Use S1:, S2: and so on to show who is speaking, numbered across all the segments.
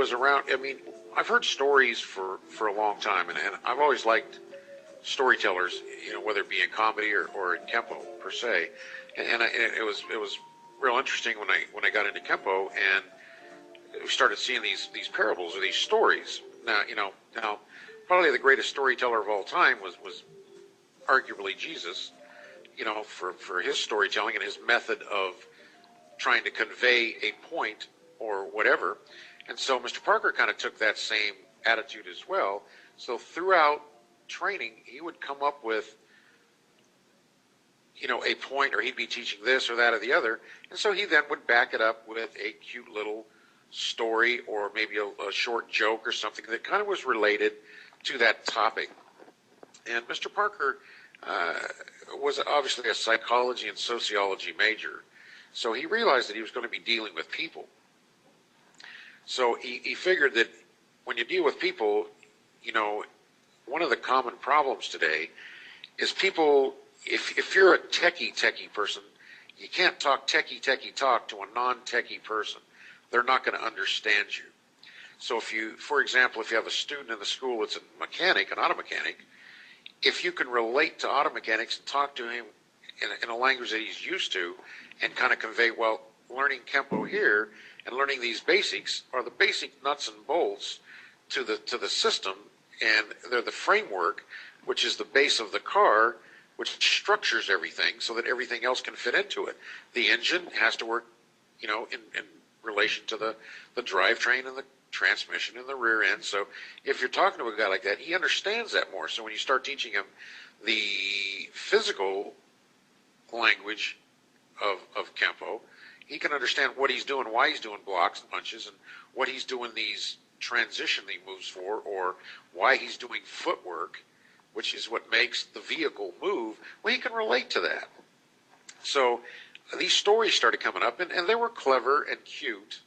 S1: was around. I mean, I've heard stories for a long time, and I've always liked storytellers, whether it be in comedy or in Kempo per se. And it was real interesting when I got into Kempo and we started seeing these parables or these stories. Now probably the greatest storyteller of all time was arguably Jesus, for his storytelling and his method of trying to convey a point or whatever. And so Mr. Parker kind of took that same attitude as well. So throughout training, he would come up with, a point, or he'd be teaching this or that or the other. And so he then would back it up with a cute little story or maybe a short joke or something that kind of was related to that topic. And Mr. Parker was obviously a psychology and sociology major. So he realized that he was going to be dealing with people. So he figured that when you deal with people, one of the common problems today is people, if you're a techie person, you can't talk techie talk to a non-techie person. They're not going to understand you. So for example, if you have a student in the school that's a mechanic, an auto mechanic, if you can relate to auto mechanics and talk to him in a language that he's used to and kind of convey, well, learning Kempo here and learning these basics are the basic nuts and bolts to the system, and they're the framework, which is the base of the car, which structures everything so that everything else can fit into it. The engine has to work, in relation to the drivetrain and the transmission and the rear end. So if you're talking to a guy like that, he understands that more. So when you start teaching him the physical language of Kempo, he can understand what he's doing, why he's doing blocks and punches, and what he's doing these transition he moves for, or why he's doing footwork, which is what makes the vehicle move. Well, he can relate to that. So these stories started coming up, and they were clever and cute.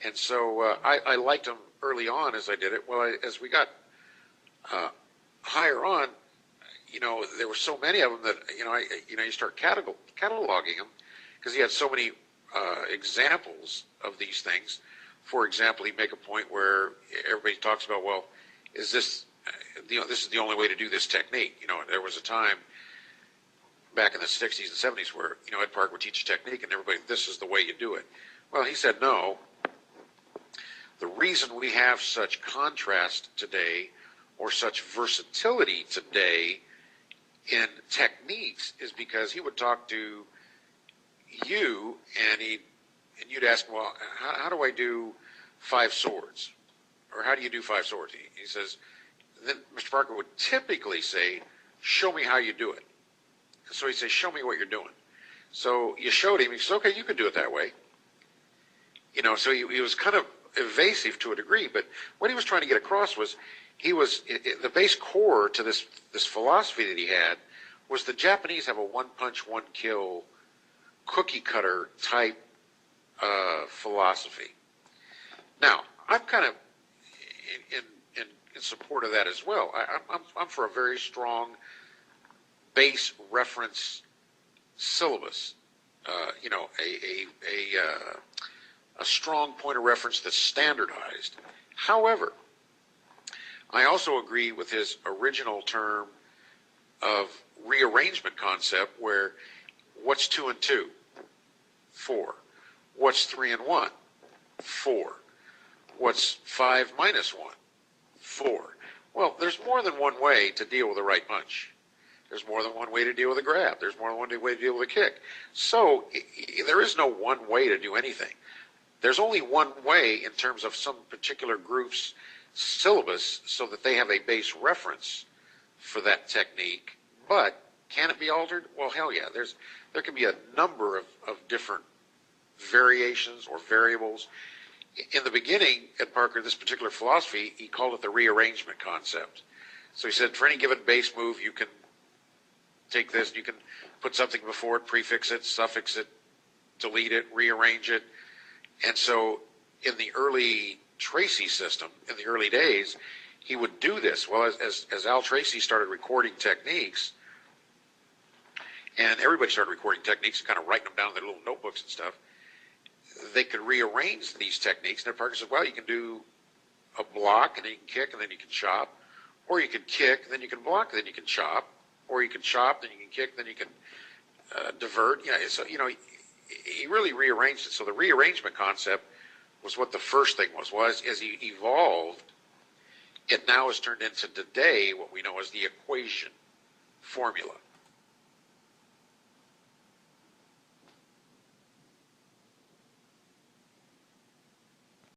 S1: And so I liked them early on as I did it. Well, as we got higher on, there were so many of them that, you start cataloging them because he had so many examples of these things. For example, he'd make a point where everybody talks about, well, is this, this is the only way to do this technique. There was a time back in the 60s and 70s where, Ed Park would teach a technique and everybody, this is the way you do it. Well, he said, no. The reason we have such contrast today or such versatility today in techniques is because he would talk to you and you'd ask, well, how do I do 5 swords? Or how do you do 5 swords? He says, then Mr. Parker would typically say, show me how you do it. So he'd say, show me what you're doing. So you showed him, he said, okay, you can do it that way. So he was kind of evasive to a degree, but what he was trying to get across was the base core to this philosophy that he had was the Japanese have a one-punch, one-kill, cookie-cutter type philosophy. Now, I'm kind of in support of that as well. I'm for a very strong base reference syllabus. A strong point of reference that's standardized. However, I also agree with his original term of rearrangement concept, where what's 2 and 2? 4. What's 3 and 1? 4. What's 5 minus 1? 4. Well, there's more than one way to deal with a right punch. There's more than one way to deal with a grab. There's more than one way to deal with a kick. So there is no one way to do anything. There's only one way in terms of some particular group's syllabus so that they have a base reference for that technique. But can it be altered? Well, hell yeah. There can be a number of different variations or variables. In the beginning, at Parker, this particular philosophy, he called it the rearrangement concept. So he said, for any given base move, you can take this, you can put something before it, prefix it, suffix it, delete it, rearrange it. And so in the early Tracy system, in the early days, he would do this. Well, as Al Tracy started recording techniques, and everybody started recording techniques and kind of writing them down in their little notebooks and stuff, they could rearrange these techniques. And Parker said, well, you can do a block, and then you can kick, and then you can chop, or you can kick, and then you can block, and then you can chop, or you can chop, then you can kick, then you can divert. Yeah, so he really rearranged it. So the rearrangement concept was what the first thing was. As he evolved, it now has turned into today what we know as the equation formula.